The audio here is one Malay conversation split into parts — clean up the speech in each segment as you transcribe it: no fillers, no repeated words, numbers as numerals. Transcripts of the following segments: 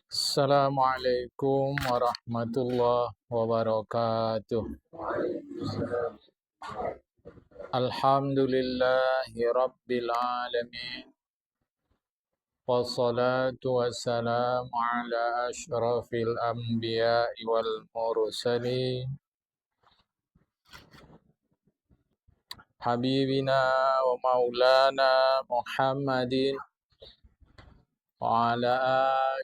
Assalamualaikum warahmatullahi wabarakatuh. Alhamdulillahi rabbil alamin. Wassalatu wassalamu ala ashrafil anbiya'i wal mursalin. Habibina wa maulana Muhammadin wa ala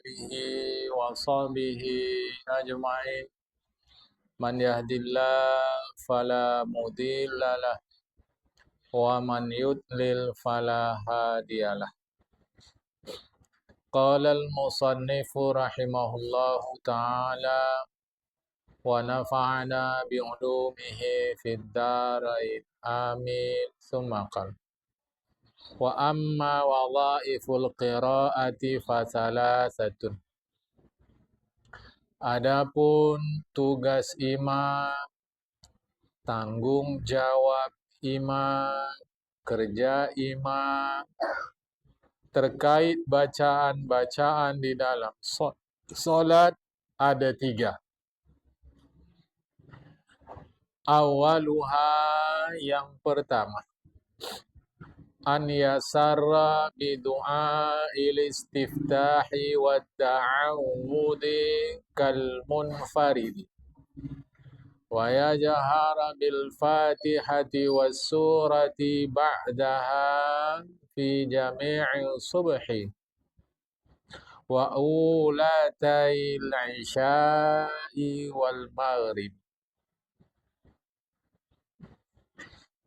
alihi wa sahbihi ajma'in. Man yahdillah fala mudhillalah wa man yudlil fala hadiyalah. Qala al-musannifu rahimahullahu ta'ala wa nafa'ana bi'ulumihi fid dharain amin summa qala wa amma wadhaiful qira'ati fasalasatun. Adapun tugas imam, tanggung jawab imam, kerja imam terkait bacaan-bacaan di dalam solat ada 3. Awaluha, yang pertama, an yasarra bidu'a istiftahi wa ta'awudi kal munfaridi wa yajhara bil fatihati was surati ba'daha fi jami'il subhi wa ulatil isya'i wal maghrib.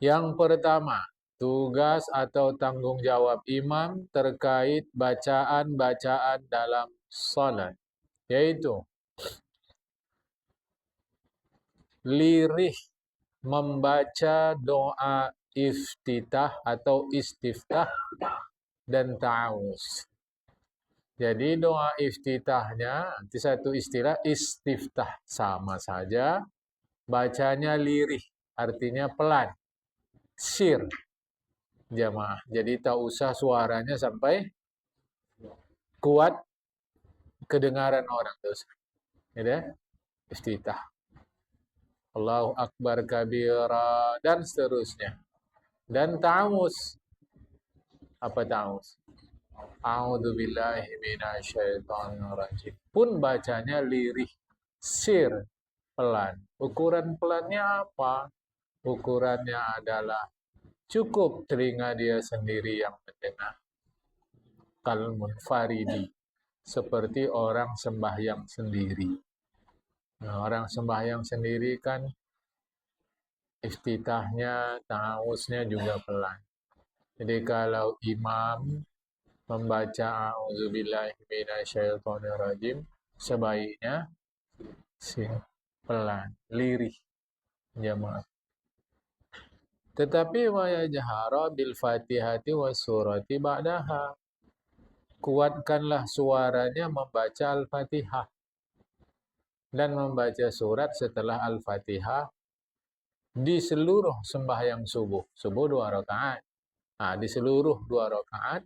Yang pertama, tugas atau tanggung jawab imam terkait bacaan-bacaan dalam salat, yaitu lirih membaca doa iftitah atau istiftah dan ta'awuz. Jadi doa iftitahnya, nanti satu istilah istiftah, sama saja, bacanya lirih, artinya pelan, sir, jamaah. Jadi tak usah suaranya sampai kuat kedengaran orang terus. Ya, iftitah. Allahu Akbar kabira dan seterusnya. Dan ta'awuz. Apa ta'awuz? A'udzubillahi minasyaitonirrajim. Pun bacanya lirih, sir, pelan. Ukuran pelannya apa? Ukurannya adalah cukup telinga dia sendiri yang mendengar. Kal munfaridi, seperti orang sembahyang sendiri. Nah, orang sembahyang sendiri kan iftitahnya, ta'awuznya juga pelan. Jadi kalau imam membaca a'udzubillahi minasyaitonirrajim, sebaiknya pelan, lirih, jamaah. Tetapi wa yajhara bil fatihati was surati ba'daha. Kuatkanlah suaranya membaca Al-Fatihah dan membaca surat setelah Al-Fatihah di seluruh sembahyang subuh. Subuh 2 rakaat. Nah, di seluruh 2 rakaat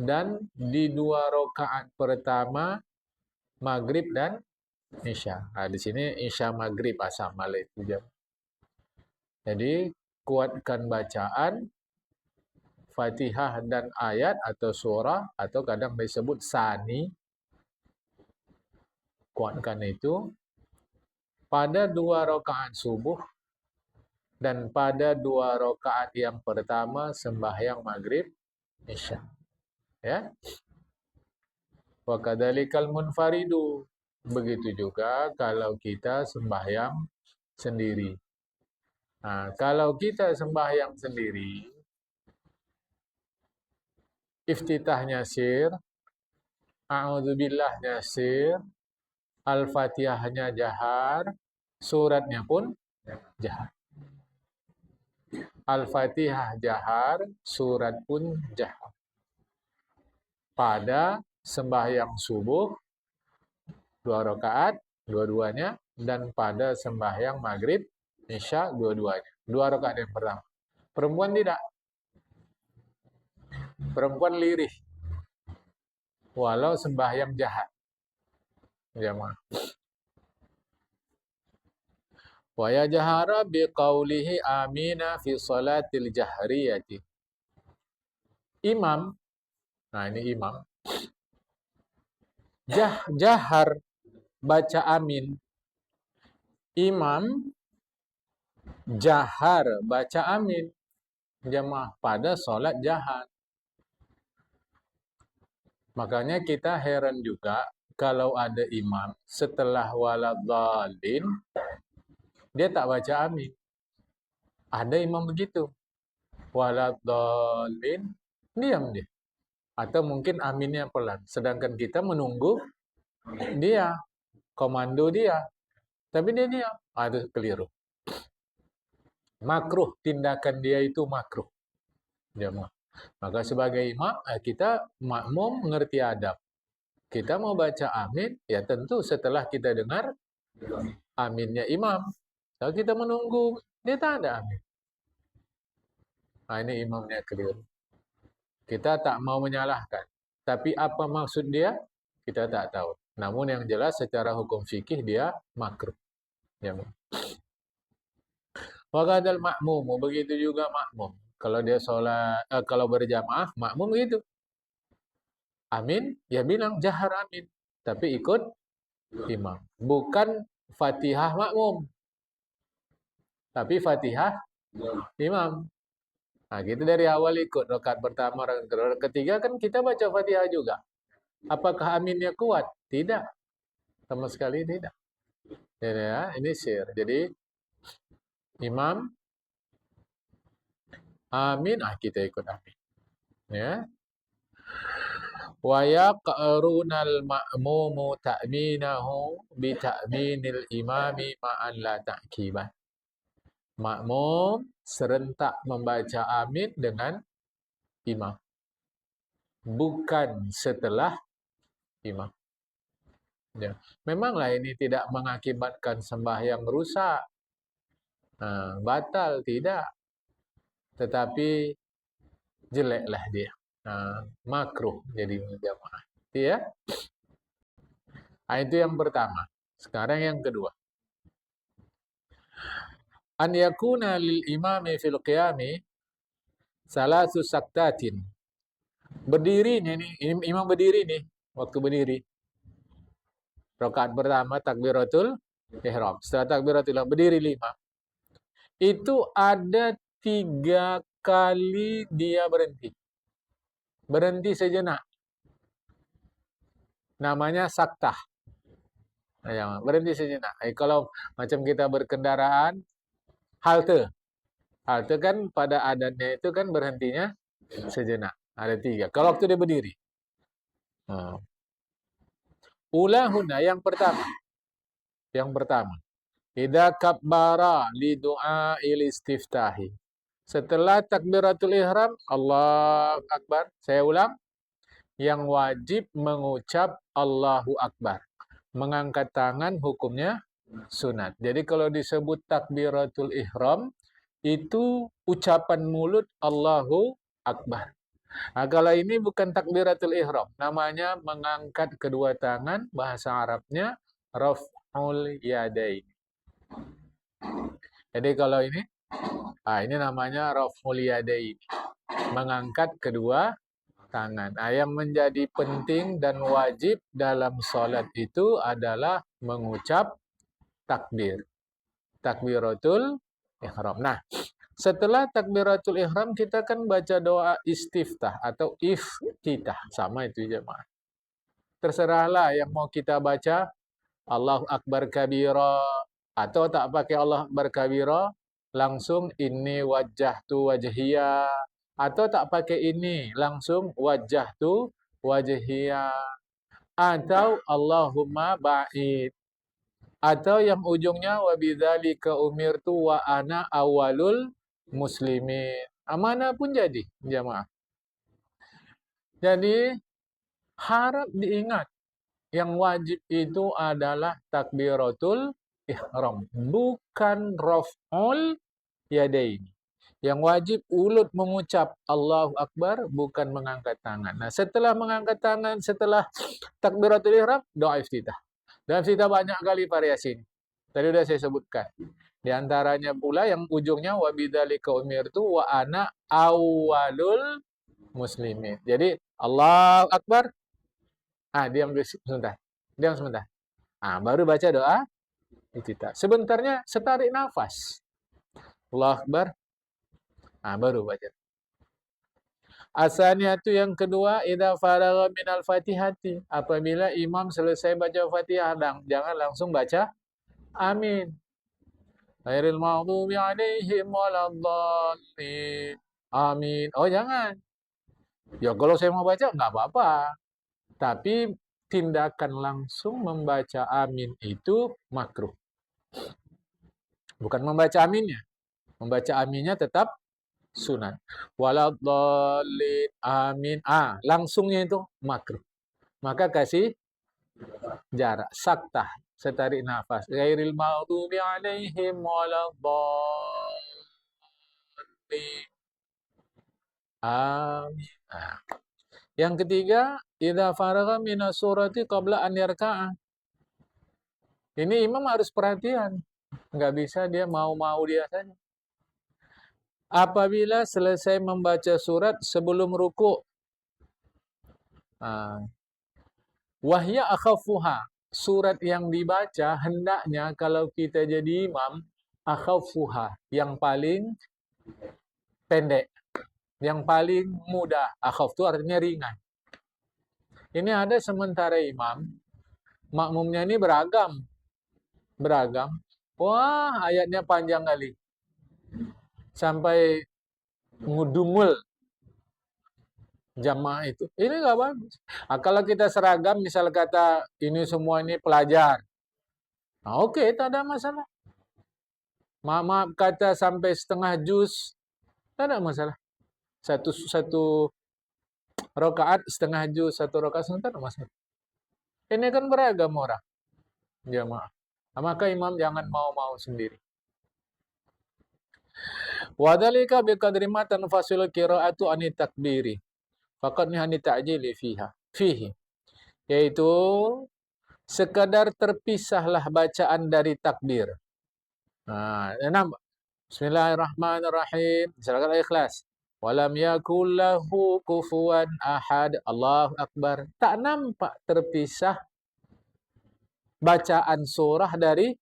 dan di 2 rakaat pertama maghrib dan isya. Nah, di sini isya maghrib sama lah itu jam. Jadi kuatkan bacaan Fatihah dan ayat atau surah atau kadang disebut sani. Kuatkan itu pada 2 rakaat subuh dan pada 2 rakaat yang pertama sembahyang maghrib isya. Ya. Wa kadzalikal munfaridu. Begitu juga kalau kita sembahyang sendiri. Nah, kalau kita sembahyang sendiri, iftitahnya sir, a'udzubillahnya sir, al-fatihahnya jahar, suratnya pun jahar. Al-fatihah jahar, surat pun jahar. Pada sembahyang subuh 2 rakaat, dua-duanya, dan pada sembahyang maghrib isya dua-duanya. 2 rakaat yang pertama. Perempuan tidak. Perempuan lirih. walau sembahyang jahat. Jamaah. Wa yajhara biqaulihi amina fi salatil jahriyati. Imam, nah ini imam, jahar baca amin. Imam jahar baca amin. Jamaah pada sholat jahat. Makanya kita heran juga kalau ada imam setelah waladhdallin dia tak baca amin. Ada imam begitu. Waladhdallin diam dia. Atau mungkin aminnya pelan. Sedangkan kita menunggu dia, komando dia. Tapi dia diam. Itu keliru. Makruh, tindakan dia itu makruh. Jamaah. Maka sebagai imam, kita makmum mengerti adab. Kita mau baca amin, ya tentu setelah kita dengar aminnya imam. Kalau kita menunggu, dia tak ada amin. Nah, ini imamnya keliru. Kita tak mau menyalahkan. Tapi apa maksud dia, kita tak tahu. Namun yang jelas secara hukum fikih dia makruh. Wakadal makmum, begitu juga makmum. Kalau dia sholat, kalau berjamaah, makmum begitu. Amin, ya bilang jahar amin. Tapi ikut imam. Bukan Fatihah makmum. Tapi Fatihah imam. Nah, kita dari awal ikut. Rakaat pertama, rakaat kedua, rakaat ketiga kan kita baca Fatihah juga. Apakah aminnya kuat? Tidak. Sama sekali tidak. Ya, ini share. Jadi, imam, amin, kita ikut amin. Ya. Wa yaqrunal ma'mumu ta'minahu bi ta'minil imami ma'an la ta'kibah. Makmum serentak membaca amin dengan imam. Bukan setelah imam. Ya. Memanglah ini tidak mengakibatkan sembahyang rusak. Batal, tidak. Tetapi jeleklah dia. Makruh jadi jamaah. Ya. Itu yang pertama. Sekarang yang kedua. An yakuna lil imami fil qiyami salasu saktatin. Berdiri nih, imam berdiri nih, waktu berdiri. Rakaat pertama takbiratul ihram. Setelah takbiratul ihram berdiri 5. Itu ada 3 kali dia berhenti. Berhenti sejenak. Namanya saktah. Berhenti sejenak. Kalau macam kita berkendaraan, halte. Halte kan pada adatnya itu kan berhentinya sejenak. Ada 3. Kalau waktu dia berdiri. Ulahuna yang pertama. Yang pertama. Idza kabbara li du'a istiftahi. Setelah takbiratul ihram, Allahu Akbar. Saya ulang. Yang wajib mengucap Allahu Akbar. Mengangkat tangan hukumnya sunat. Jadi kalau disebut takbiratul ihram, itu ucapan mulut Allahu Akbar. Kalau ini bukan takbiratul ihram, namanya mengangkat kedua tangan, bahasa Arabnya raf'ul yadain. Jadi kalau ini namanya raf'ul yadain, mengangkat kedua tangan. Yang menjadi penting dan wajib dalam sholat itu adalah mengucap takbir. Takbiratul ihram. Nah, setelah takbiratul ihram kita kan baca doa istiftah atau iftitah. Sama itu jemaah. Terserahlah yang mau kita baca Allahu Akbar kabira atau tak pakai Allah Akbar kabira, langsung inni wajjahtu wajhiya, atau tak pakai ini, langsung wajjahtu wajhiya, atau Allahumma ba'id, atau yang ujungnya wabidzalika umirtu wa ana awalul muslimin. Mana pun jadi, jemaah. Jadi harap diingat, yang wajib itu adalah takbiratul ihram, bukan raf'ul yadain. Yang wajib ulut mengucap Allahu Akbar, bukan mengangkat tangan. Nah, setelah mengangkat tangan, setelah takbiratul ihram, doa iftitah. Doa iftitah banyak kali variasi ini. Tadi sudah saya sebutkan. Di antaranya pula yang ujungnya wabidzalika umirtu wa ana awwalul muslimin. Jadi Allahu Akbar, diam sebentar. Diam sebentar. Baru baca doa iftitah. Sebentarnya setarik nafas. Allahu Akbar, baru baca. Asalnya itu yang kedua, idza faragha minal fatihati. Apabila imam selesai baca Fatihah, jangan langsung baca amin. Ghairil maghdubi alaihim waladdallin. Amin. Oh, jangan. Ya kalau saya mau baca nggak apa-apa. Tapi tindakan langsung membaca amin itu makruh. Bukan membaca aminnya. Membaca aminnya tetap sunat. Waladdallin. Amin. Langsungnya itu makruh. Maka kasih jarak, saktah, setarik nafas. Ghairil maghdubi alaihim waladdallin. Amin. Yang ketiga, idza faragha minas surati qabla an yarka'a. Ini imam harus perhatian. Nggak bisa dia mau-mau dia saja. Apabila selesai membaca surat sebelum ruku'. Wahya akhaffuha. Surat yang dibaca hendaknya kalau kita jadi imam, akhaffuha, yang paling pendek, yang paling mudah. Akhaf itu artinya ringan. Ini ada sementara imam, makmumnya ini beragam. Wah, ayatnya panjang kali. Sampai ngudumul jamaah itu. Ini nggak bagus. Kalau kita seragam, misal kata ini semua ini pelajar. Oke, tak ada masalah. Maaf kata sampai setengah juz, tak ada masalah. Satu rakaat setengah juz, satu rakaat tak ada masalah. Ini kan beragam orang jamaah. Maka imam jangan mau-mau sendiri. Wadhalika biqadri ma tanfasil qira'atu ani takbiri. Faqad nihani ta'jili fihi. Yaitu sekadar terpisahlah bacaan dari takbir. Bismillahirrahmanirrahim. Surah Al-Ikhlas. Walam yakul lahu kufuwan ahad. Allahu Akbar. Tak nampak terpisah bacaan surah dari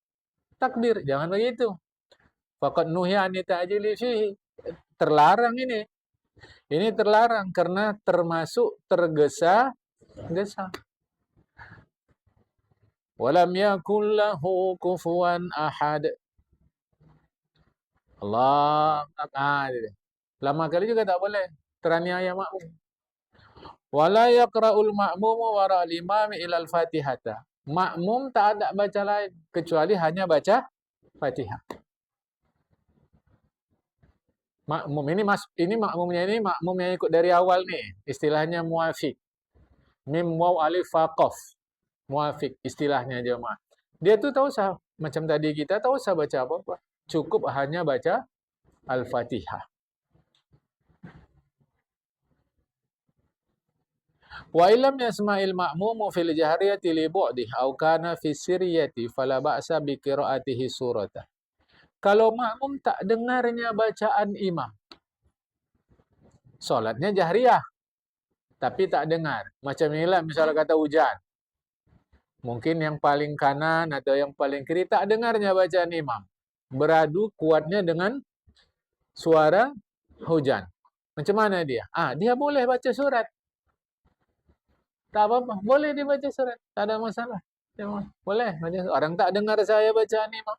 takbir. Jangan begitu. Faqad nuhiya an ta'jili fihi. Terlarang ini. Ini terlarang karena termasuk tergesa-gesa. Walam yakul lahu kufuwan ahad. Allah Akbar. Lama kali juga tak boleh. Teraniaya makmum. Wala yaqra'ul ma'mumu wara al-imami ilal fatihata. Makmum tak ada baca lain kecuali hanya baca Fatihah. Makmum ini makmumnya ini makmum yang ikut dari awal nih. Istilahnya muafiq. Mim waw alif fa qaf. Muafiq istilahnya jemaah. Dia tuh tahu sah macam tadi kita tahu sah baca apa-apa. Cukup hanya baca Al-Fatihah. Wa illam yasma'il ma'mumu fil jahriyati li bu'dih aw kana fi sirriyati fala ba'sa bi qira'atihi surata. Kalau makmum tak dengarnya bacaan imam, salatnya jahriyah, tapi tak dengar. Macam inilah misalnya kata hujan. Mungkin yang paling kanan atau yang paling kiri tak dengarnya bacaan imam. Beradu kuatnya dengan suara hujan. Macam mana dia? Dia boleh baca surat. Tak apa-apa, boleh dibaca surat, tak ada masalah. Boleh, orang tak dengar saya bacaan imam.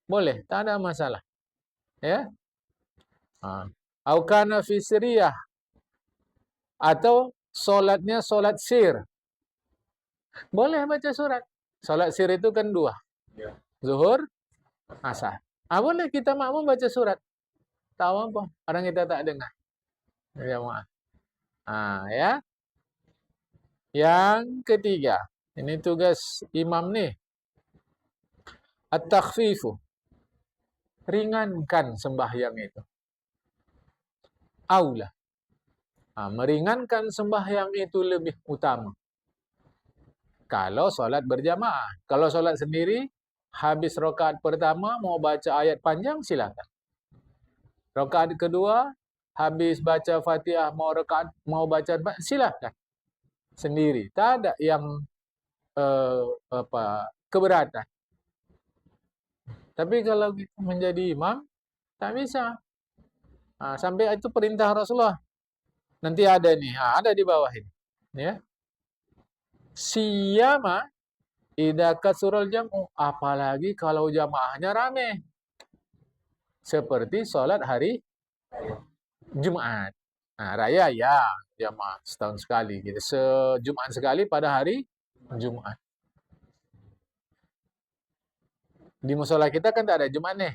Boleh, tak ada masalah. Ya. Au kana fi sirriyah, atau solatnya solat sir. Boleh baca surat. Solat sir itu kan dua. Zuhur, asar. Boleh kita makmum baca surat. Tahu apa? Orang kita tak dengar. Ya, ya. Yang ketiga, ini tugas imam nih. At-takhfifu. Ringankan sembahyang itu. aula. Meringankan sembahyang itu lebih utama. Kalau solat berjamaah. Kalau solat sendiri, habis rakaat pertama mau baca ayat panjang, silakan. Rakaat kedua, habis baca Fatihah mau baca silakan. Sendiri. Tak ada yang keberatan. Tapi kalau kita menjadi imam, tak bisa. Sampai itu perintah Rasulullah. Nanti ada nih, ada di bawah ini. Ya. Siyama idza kasurul jam'u, apalagi kalau jamaahnya rame. Seperti sholat hari Jumat. Raya ya, jamaah setahun sekali gitu. Sejumat sekali pada hari Jumat. Di musola kita kan tak ada Jumat nih.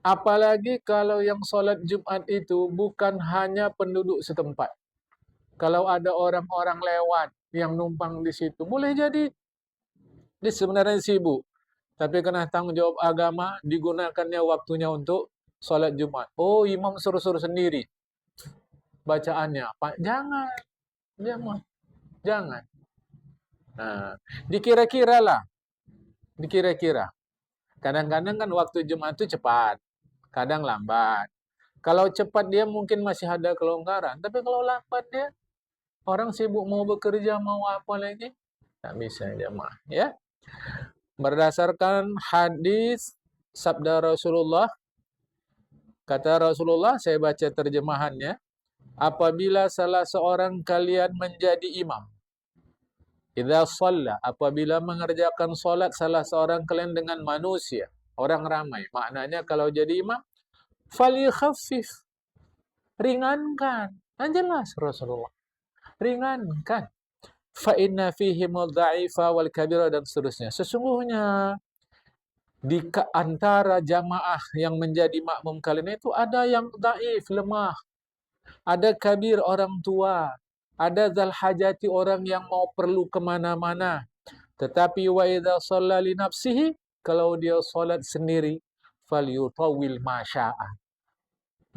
Apalagi kalau yang sholat Jumat itu bukan hanya penduduk setempat. Kalau ada orang-orang lewat yang numpang di situ, boleh jadi dia sebenarnya sibuk. Tapi karena tanggung jawab agama, digunakannya waktunya untuk sholat Jumat. Oh, imam suruh-suruh sendiri bacaannya. Jangan. Dikira-kira lah. Dikira-kira. Kadang-kadang kan waktu Jumat itu cepat. Kadang lambat. Kalau cepat dia mungkin masih ada kelonggaran. Tapi kalau lambat dia, orang sibuk mau bekerja, mau apa lagi, tak bisa jamaah. Ya. Berdasarkan hadis sabda Rasulullah, kata Rasulullah, saya baca terjemahannya, apabila salah seorang kalian menjadi imam, idza shalla, apabila mengerjakan solat salah seorang kalian dengan manusia, orang ramai, maknanya kalau jadi imam, falyukhaffif, ringankan. Jelas Rasulullah, ringankan. Fa inna fihimul dha'ifa wal kabira, dan seterusnya. Sesungguhnya di antara jamaah yang menjadi makmum kalian itu ada yang dhaif, lemah. Ada kabir, orang tua. Ada dzal hajati, orang yang mau perlu kemana-mana. Tetapi wa idza shalla li nafsihi, kalau dia salat sendiri, falyutawwil ma syaa.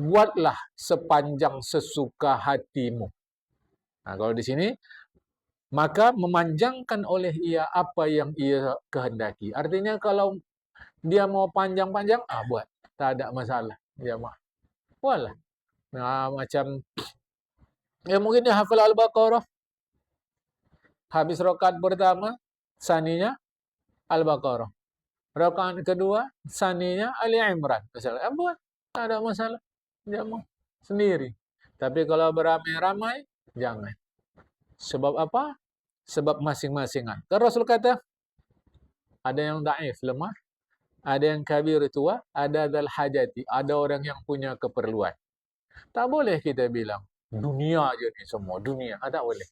Buatlah sepanjang sesuka hatimu. Kalau di sini, maka memanjangkan oleh ia apa yang ia kehendaki. Artinya kalau dia mau panjang-panjang, buat. Tak ada masalah. Ya, walah. Macam, ya mungkin dia hafal Al-Baqarah. Habis rakaat pertama, saninya Al-Baqarah. Rakaat kedua, saninya Ali Imran. Misalnya, buat. Tak ada masalah. Dia mau sendiri. Tapi kalau beramai-ramai, jangan. Sebab apa? Sebab masing-masingan. Karena Rasul kata, ada yang daif, lemah. Ada yang kabir, tua. Ada dzal hajati. Ada orang yang punya keperluan. Tak boleh kita bilang, dunia aja ni semua. Dunia. Tak boleh.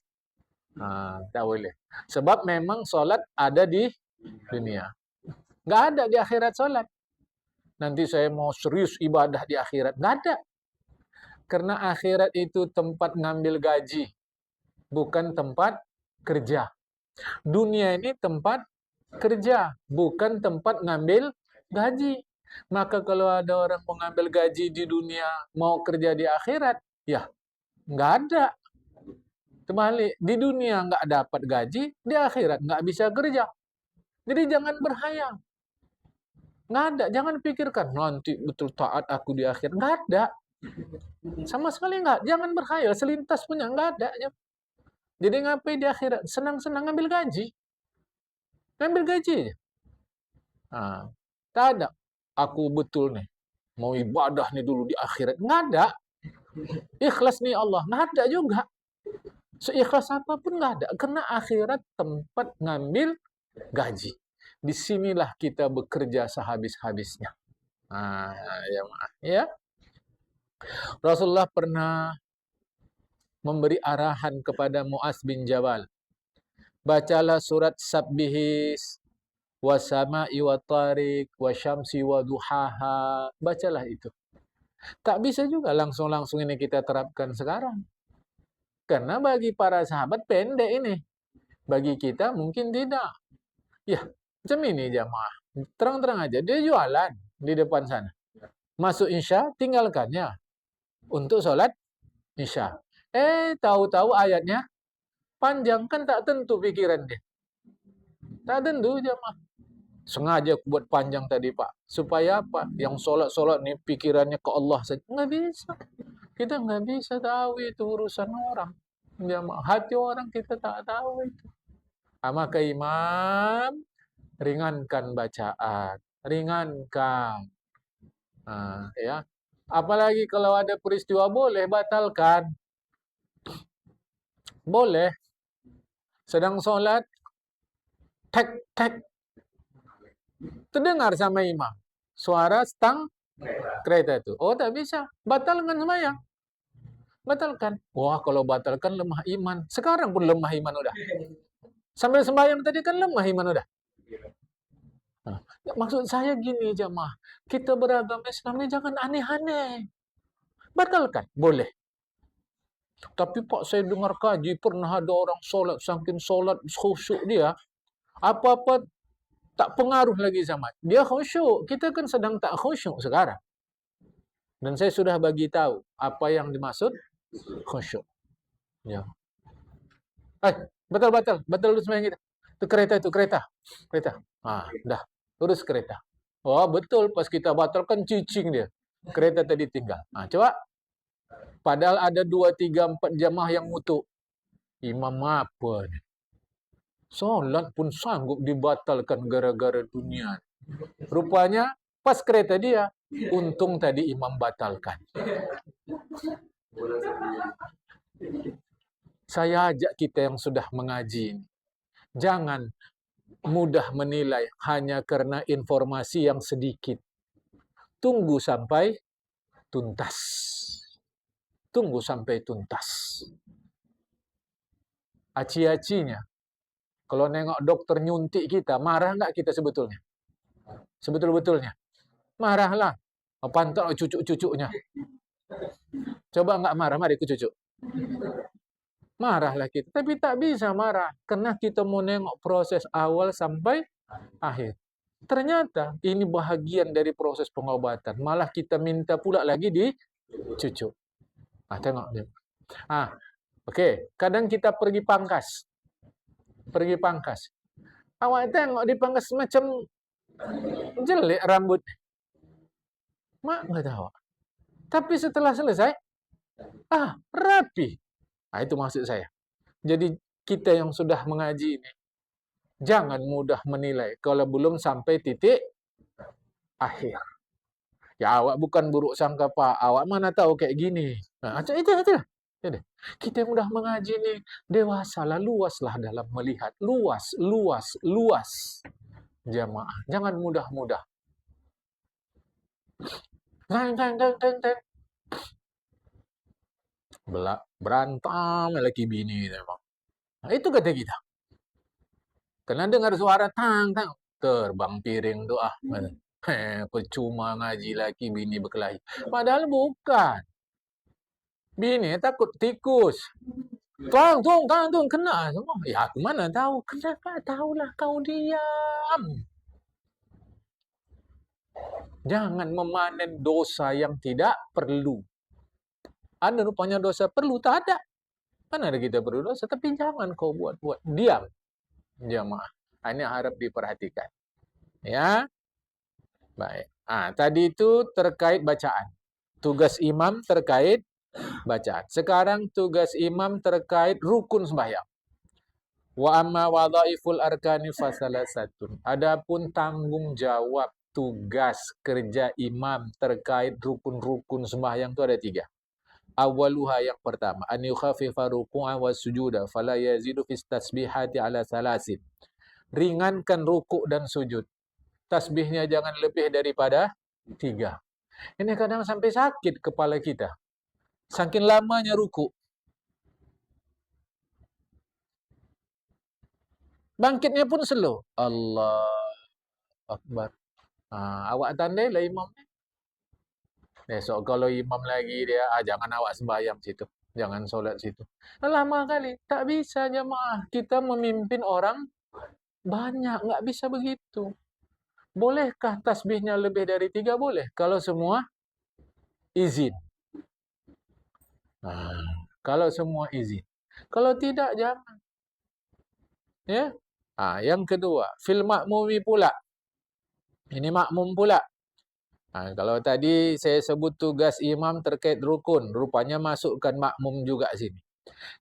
Tak boleh. Sebab memang solat ada di dunia. Nggak ada di akhirat solat. Nanti saya mau serius ibadah di akhirat. Nggak ada. Karena akhirat itu tempat ngambil gaji. Bukan tempat kerja. Dunia ini tempat kerja. Bukan tempat ngambil gaji. Maka kalau ada orang mengambil gaji di dunia, mau kerja di akhirat, ya nggak ada. Terbalik, di dunia nggak dapat gaji, di akhirat nggak bisa kerja. Jadi jangan berhayal. Nggak ada, jangan pikirkan, nanti betul taat aku di akhirat. Nggak ada. Sama sekali nggak. Jangan berhayal, selintas punya, nggak ada. Jadi ngapain di akhirat? Senang-senang ngambil gaji. Ngambil gaji. Tak ada. Aku betul nih, mau ibadah nih dulu di akhirat. Nggak ada. Ikhlas nih Allah. Nggak ada juga. Seikhlas apapun nggak ada. Karena akhirat tempat ngambil gaji. Disinilah kita bekerja sehabis-habisnya. Ya. Rasulullah pernah memberi arahan kepada Mu'adz bin Jabal. Bacalah surat Sabbihis, wasama'i wa tariq, wasyamsi wa duhaha. Bacalah itu. Tak bisa juga langsung-langsung ini kita terapkan sekarang. Karena bagi para sahabat pendek ini. Bagi kita mungkin tidak. Ya, macam ini jamaah. Terang-terang aja. Dia jualan di depan sana. Masuk Isya, tinggalkannya. untuk sholat Isya. Tahu-tahu ayatnya panjang, kan tak tentu pikiran dia. Tak tentu jemaah. Sengaja buat panjang tadi Pak. Supaya apa? Yang sholat-sholat nih pikirannya ke Allah saja. Nggak bisa. Kita nggak bisa tahu itu urusan orang. Jemaah. Hati orang kita tak tahu itu. Maka imam, ringankan bacaan. Ringankan. Ya. Apalagi kalau ada peristiwa boleh batalkan. Boleh. Sedang sholat, tek, tek. Terdengar sama imam. Suara stang kereta itu. Oh, tak bisa. Batalkan sembahyang. Batalkan. Wah, kalau batalkan lemah iman. Sekarang pun lemah iman udah. Sambil sembahyang tadi kan lemah iman udah. Nah, maksud saya gini jemaah. Kita beragama Islam ini jangan aneh-aneh. Batalkan. Boleh. Tapi Pak, saya dengar kaji, pernah ada orang sholat, saking sholat khusyuk dia, apa-apa tak pengaruh lagi sama. Dia khusyuk, kita kan sedang tak khusyuk sekarang. Dan saya sudah bagi tahu apa yang dimaksud khusyuk. Ya. Batal dulu sembahyang kita. Itu kereta, kereta. Dah, urus kereta. Oh, betul, pas kita batalkan cicing dia. Kereta tadi tinggal. Coba. Padahal ada 2, 3, 4 jamaah yang mutu. Imam apa ni? Solat pun sanggup dibatalkan gara-gara dunia. Rupanya pas kereta dia, untung tadi imam batalkan. Saya ajak kita yang sudah mengaji ini, jangan mudah menilai hanya karena informasi yang sedikit. Tunggu sampai tuntas. Tunggu sampai tuntas. Aci-acinya, kalau nengok dokter nyuntik kita, marah nggak kita sebetulnya? Sebetul-betulnya. Marahlah. Pantau cucuk-cucuknya. Coba nggak marah, mari ke cucuk. Marahlah kita. Tapi tak bisa marah. Karena kita mau nengok proses awal sampai akhir. Ternyata ini bahagian dari proses pengobatan. Malah kita minta pula lagi di cucuk. Tengok dia. Okey. Kadang kita pergi pangkas. Awak tengok di pangkas macam jelek rambut. Mak nggak tahu. Tapi setelah selesai, rapi. Itu maksud saya. Jadi kita yang sudah mengaji ini, jangan mudah menilai kalau belum sampai titik akhir. Ya, awak bukan buruk sangka Pak. Awak mana tahu kayak gini. Itu. Kita yang udah mengaji ini, dewasalah, luaslah dalam melihat. Luas. Jamaah. Jangan mudah-mudah. Berantem lagi bini memang. Itu kata kita. Karena dengar suara tang, terbang piring tu percuma ngaji lagi bini berkelahi. Padahal bukan. Bini takut tikus. Tang, kena semua. Ya, aku mana tahu. Kenapa tahulah kau diam. Jangan memanen dosa yang tidak perlu. Ada rupanya dosa perlu, tak ada. Mana ada kita perlu dosa, tapi jangan kau buat. Diam. Jamaah. Ini harap diperhatikan. Ya. Baik. Tadi itu terkait bacaan. Tugas imam terkait bacaan. Sekarang tugas imam terkait rukun sembahyang. Wa amma wadhaiful arkani fasalasatun. Adapun tanggung jawab tugas kerja imam terkait rukun-rukun sembahyang itu ada 3. Awaluha, yang pertama, an yukhafifa ruku'a wa sujuda fala yazidu fi tasbihati ala salasin. Ringankan rukuk dan sujud. Tasbihnya jangan lebih daripada 3. Ini kadang sampai sakit kepala kita. Saking lamanya rukuk. Bangkitnya pun slow. Allah Akbar. Awak tandailah imam ni. Besok kalau imam lagi dia, jangan awak sembahyang situ. Jangan solat situ. Lama kali. Tak bisa jemaah. Kita memimpin orang banyak. Nggak bisa begitu. Bolehkah tasbihnya lebih dari 3? Boleh. Kalau semua izin. Kalau semua izin. Kalau tidak, jangan. Ya. Yang kedua, fil makmumi pula. Ini makmum pula. Kalau tadi saya sebut tugas imam terkait rukun, rupanya masukkan makmum juga sini.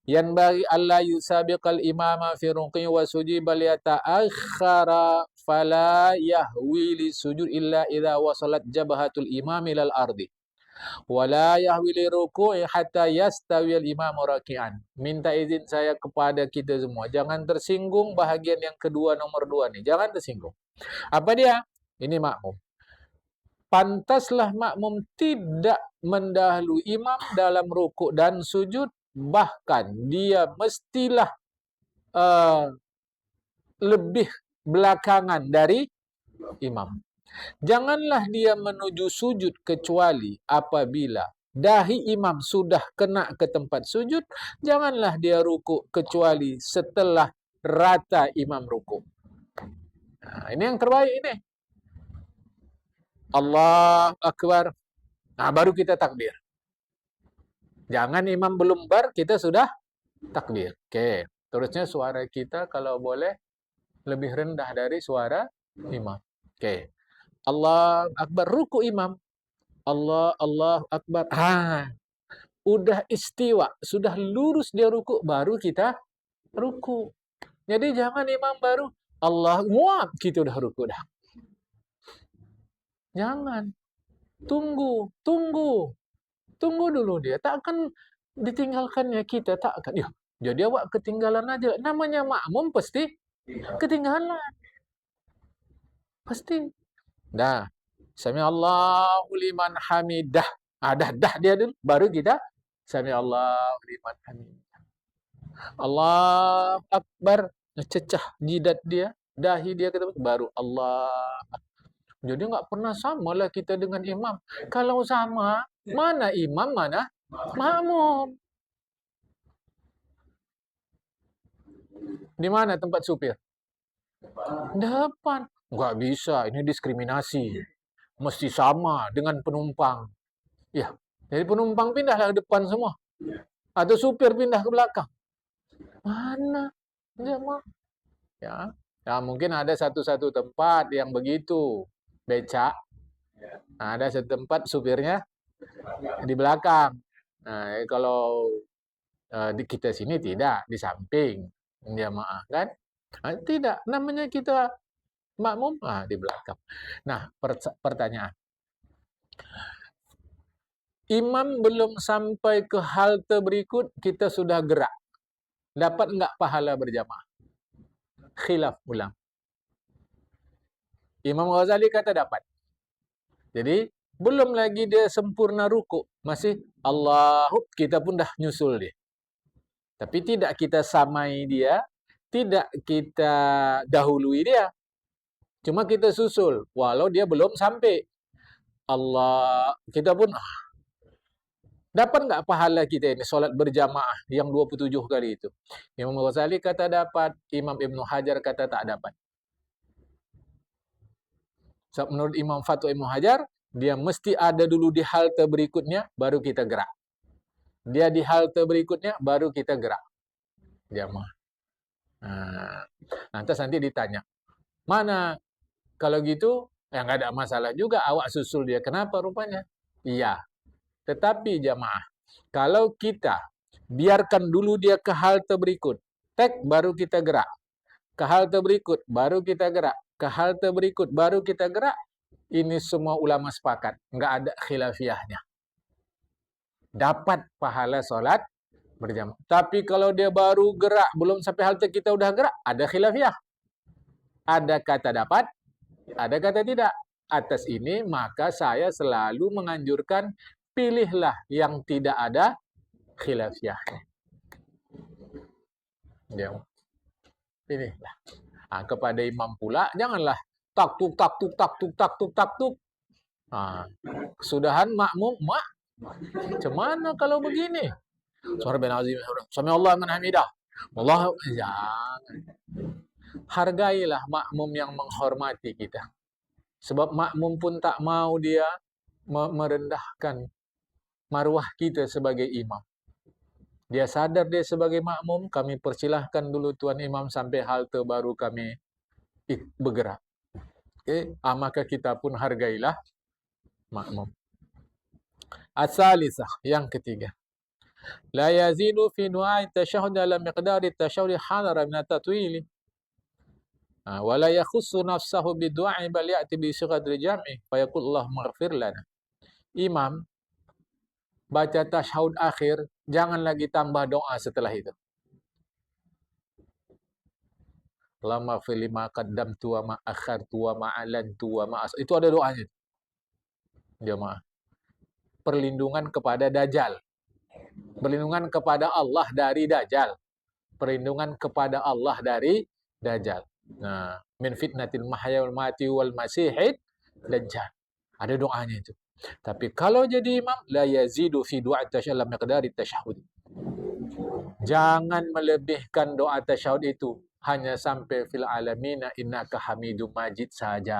Yan bagi Allah yusabiqal imama fi ruku'i wa sujud bal yata'akhkhara fala yahwi li sujud illa idza wasalat jabhatul imam ilal ardi wala yahwi li ruku'i hatta yastawi al imam raki'an. Minta izin saya kepada kita semua, jangan tersinggung bahagian yang kedua nomor 2 nih, jangan tersinggung. Apa dia? Ini makmum. Pantaslah makmum tidak mendahului imam dalam rukuk dan sujud, bahkan dia mestilah lebih belakangan dari imam. Janganlah dia menuju sujud kecuali apabila dahi imam sudah kena ke tempat sujud. Janganlah dia rukuk kecuali setelah rata imam rukuk. Ini yang terbaik ini. Allah Akbar. Baru kita takbir. Jangan imam belum bar, kita sudah takbir. Oke. Terusnya suara kita kalau boleh lebih rendah dari suara imam. Oke. Allah Akbar. Ruku imam. Allah Akbar. Udah istiwa. Sudah lurus dia ruku, baru kita ruku. Jadi jangan imam baru Allah, kita udah ruku dah. Jangan. Tunggu dulu dia. Tak akan ditinggalkannya kita, tak akan. Jadi awak ketinggalan aja. Namanya makmum pasti ketinggalan. Pasti. Dah. Sami Allahu liman hamidah. Dah dia dulu. Baru kita Sami Allahu liman hamidah. Allah Akbar. Cecah jidat dia. Dahi dia ketemu. Baru Allah Akbar. Jadi nggak pernah samalah kita dengan imam. Kalau sama, mana imam, mana makmum. Di mana tempat supir? Depan. Nggak bisa, ini diskriminasi. Mesti sama dengan penumpang. Ya, jadi penumpang pindahlah ke depan semua. Atau supir pindah ke belakang. Mana? Ya, mungkin ada satu-satu tempat yang begitu. Becak. Ada satu tempat supirnya di belakang. Kalau di kita sini tidak, di samping jamaah kan? Tidak, namanya kita makmum di belakang. Nah, pertanyaan. Imam belum sampai ke halte berikut, kita sudah gerak. Dapat enggak pahala berjamaah? Khilaf ulang. Imam Ghazali kata dapat. Jadi, belum lagi dia sempurna ruku, masih Allahu, kita pun dah nyusul dia. Tapi tidak kita samai dia, tidak kita dahului dia. Cuma kita susul, walau dia belum sampai. Allah, kita pun dapat nggak pahala kita ini solat berjamaah yang 27 kali itu? Imam Ghazali kata dapat, Imam Ibnu Hajar kata tak dapat. So, menurut Imam Fatwa Ibnu Hajar, dia mesti ada dulu di halte berikutnya, baru kita gerak. Dia di halte berikutnya, baru kita gerak. Jamaah. Nanti ditanya, mana? Kalau gitu, nggak ada masalah juga, awak susul dia. Kenapa rupanya? Iya. Tetapi jamaah, kalau kita biarkan dulu dia ke halte berikut, baru kita gerak. Ke halte berikut, baru kita gerak. Ke halte berikut, baru kita gerak. Ini semua ulama sepakat. Nggak ada khilafiyahnya. Dapat pahala solat berjamaah. Tapi kalau dia baru gerak, belum sampai halte kita udah gerak, ada khilafiyah. Ada kata dapat, ada kata tidak. Atas ini, maka saya selalu menganjurkan pilihlah yang tidak ada khilafiyahnya. Pilihlah. Kepada imam pula, janganlah tak tuk. Kesudahan makmum, Cemana kalau begini? Suara bin Azim, Sami Allah man hamidah. Allah, jangan. Hargailah makmum yang menghormati kita. Sebab makmum pun tak mau dia merendahkan maruah kita sebagai imam. Dia sadar dia sebagai makmum, kami persilahkan dulu Tuan Imam sampai halte baru kami bergerak. Maka kita pun hargailah makmum. As-salisah, yang ketiga. La yazidu fi du'ai tasyahud dalam miqdari tasyahud hadara min at-tatwili. Wa la yakhussu nafsahu bidu'ai bal ya'ti bi sighadri jam'i fa yaqul Allahumma ighfir lana. Imam baca tasyahud akhir, jangan lagi tambah doa setelah itu. Allahumma ighfir lima qaddamtu wa ma akhartu wa ma alantu wa ma itu ada doanya. Jemaah. Perlindungan kepada dajjal. Perlindungan kepada Allah dari dajjal. Perlindungan kepada Allah dari dajjal. Nah, min fitnatil mahya wal mati wal masihid dajjal. Ada doanya itu. Tapi kalau jadi imam, la yazidu fi du'a tasyahud miqdari tasyahud. Jangan melebihkan doa tasyahud itu hanya sampai fil alamina innaka hamidum majid saja.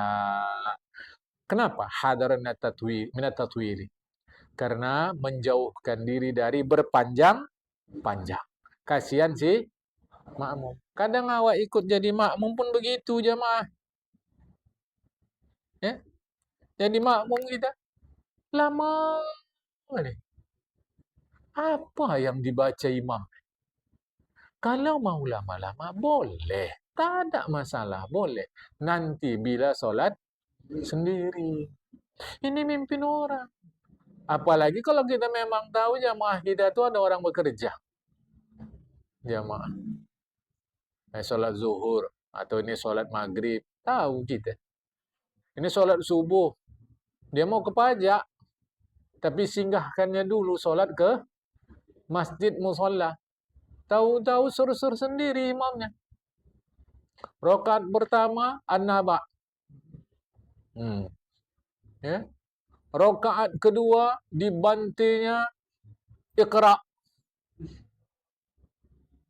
Kenapa? Hadarna tatwil minat tatwili. Karena menjauhkan diri dari berpanjang-panjang. Kasihan si makmum. Kadang awak ikut jadi makmum pun begitu jemaah. Ya? Jadi makmum kita lama nih. Apa yang dibaca imam? Kalau mau lama-lama boleh. Tak ada masalah, boleh. Nanti bila solat sendiri. Ini mimpin orang. Apalagi kalau kita memang tahu jamaah kita itu ada orang bekerja. Jamaah. Solat zuhur. Atau ini solat maghrib. Tahu kita. Ini solat subuh. Dia mau ke pajak. Tapi singgahkannya dulu solat ke masjid musola. Tahu-tahu sur-sur sendiri imamnya. Rakaat pertama an-naba. Ya. Rakaat kedua dibantinya Iqra.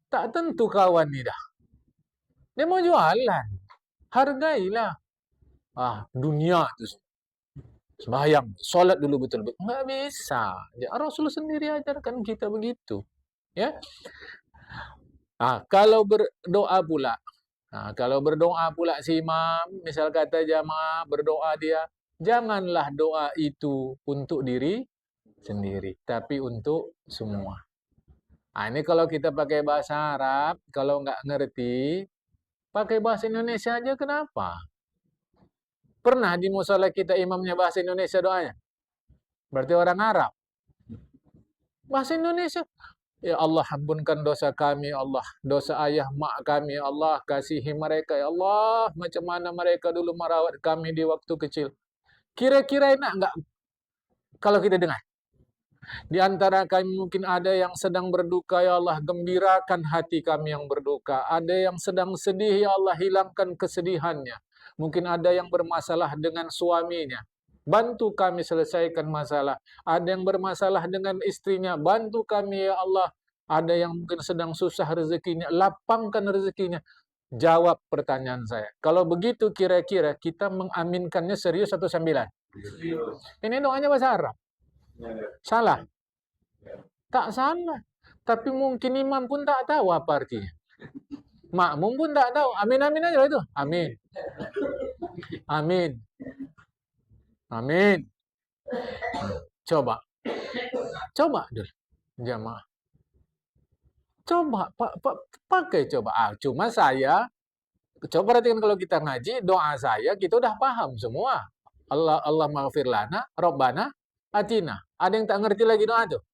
Tak tentu kawan ni dah. Dia mau jualan. Hargailah. Dunia tu. Sembahyang, solat dulu betul-betul. Enggak bisa. Ya, Rasul sendiri ajarkan kita begitu. Ya. Kalau berdoa pula. Kalau berdoa pula si imam, misal kata jamaah berdoa dia, janganlah doa itu untuk diri sendiri, tapi untuk semua. Ini kalau kita pakai bahasa Arab, kalau nggak ngerti, pakai bahasa Indonesia aja kenapa? Pernah di musola kita imamnya bahasa Indonesia doanya? Berarti orang Arab. Bahasa Indonesia. Ya Allah, ampunkan dosa kami, Allah. Dosa ayah, mak kami, Allah. Kasihi mereka, ya Allah. Macam mana mereka dulu merawat kami di waktu kecil. Kira-kira enak nggak kalau kita dengar? Di antara kami mungkin ada yang sedang berduka, ya Allah. Gembirakan hati kami yang berduka. Ada yang sedang sedih, ya Allah. Hilangkan kesedihannya. Mungkin ada yang bermasalah dengan suaminya. Bantu kami selesaikan masalah. Ada yang bermasalah dengan istrinya. Bantu kami ya Allah. Ada yang mungkin sedang susah rezekinya. Lapangkan rezekinya. Jawab pertanyaan saya. Kalau begitu kira-kira kita mengaminkannya serius atau sambilan? Ini doanya bahasa Arab. Salah? Tak salah. Tapi mungkin imam pun tak tahu apa artinya. Makmum pun tak tahu. Amin-amin aja lah itu. Amin. Amin. Amin. Coba dulu jamaah. Coba pakai coba. Cuma saya coba perhatikan kalau kita ngaji doa saya kita udah paham semua. Allah maghfir lana, Rabbana atina. Ada yang tak ngerti lagi doa tuh?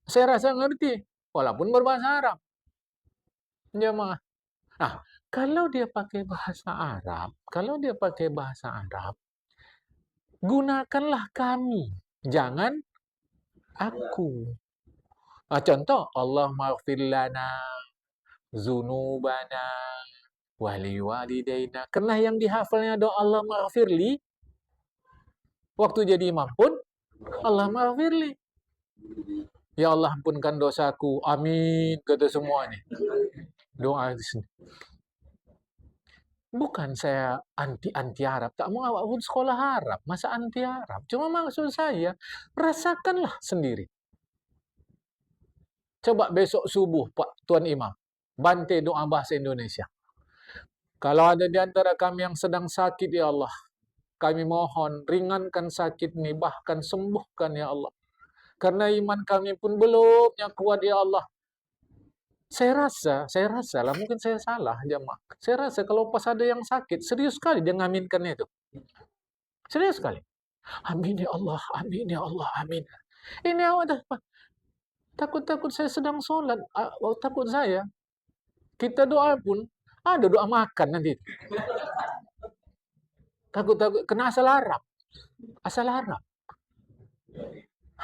Saya rasa ngerti walaupun berbahasa Arab. Jamaah. Kalau dia pakai bahasa Arab, gunakanlah kami, jangan aku. Contoh, Allah maghfir lana zunubana wali walidaina. Karena yang dihafalnya doa Allah maghfirli, waktu jadi imam pun Allah maghfirli. Ya Allah ampunkan dosaku. Amin. Kata semuanya. Doa di sini. Bukan saya anti Arab. Tak mau awak pun sekolah Arab. Masa anti Arab? Cuma maksud saya, rasakanlah sendiri. Coba besok subuh, Pak Tuan Imam, bantai doa bahasa Indonesia. Kalau ada di antara kami yang sedang sakit, ya Allah, kami mohon ringankan sakit ini, bahkan sembuhkan, ya Allah. Karena iman kami pun belum yang kuat, ya Allah. Saya rasa lah, mungkin saya salah, jamaah. Saya rasa kalau pas ada yang sakit, serius sekali dia ngaminkannya itu. Serius sekali. Amin ya Allah, amin ya Allah, amin. Ini awak dah, takut-takut saya sedang sholat, takut saya. Kita doa pun, ada doa makan nanti. Takut-takut, kena asal Arab. Asal Arab.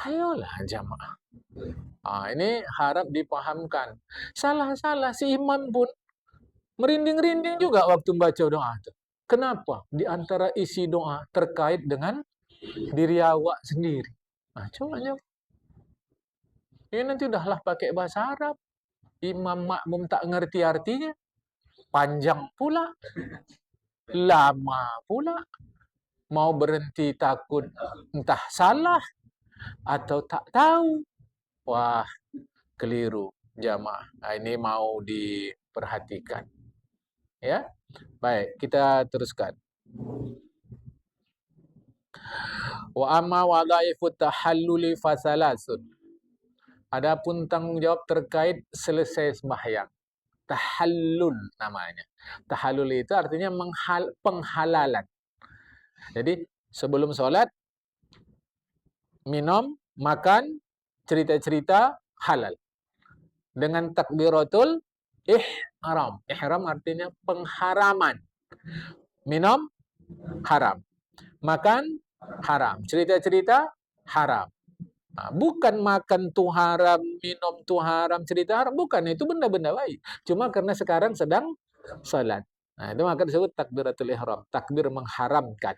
Ayolah jamaah. Ini harap dipahamkan. Salah-salah si imam pun merinding-rinding juga waktu baca doa itu. Kenapa? Di antara isi doa terkait dengan diri awak sendiri. Coba aja. Ini nanti udahlah pakai bahasa Arab. Imam makmum tak ngerti artinya. Panjang pula. Lama pula. Mau berhenti takut entah salah atau tak tahu. Wah, keliru jamaah. Ini mau diperhatikan. Ya. Baik, kita teruskan. Wa amma wadhaifu tahalluli fasalasun. Adapun tanggung jawab terkait selesai sembahyang. Tahallul namanya. Tahallul itu artinya penghalalan. Jadi sebelum sholat, minum, makan, cerita-cerita halal. Dengan takbiratul ihram. Ihram artinya pengharaman. Minum, haram. Makan, haram. Cerita-cerita, haram. Bukan makan tu haram, minum tu haram, cerita haram. Bukan, itu benda-benda baik. Cuma karena sekarang sedang salat. Itu maka disebut takbiratul ihram. Takbir mengharamkan.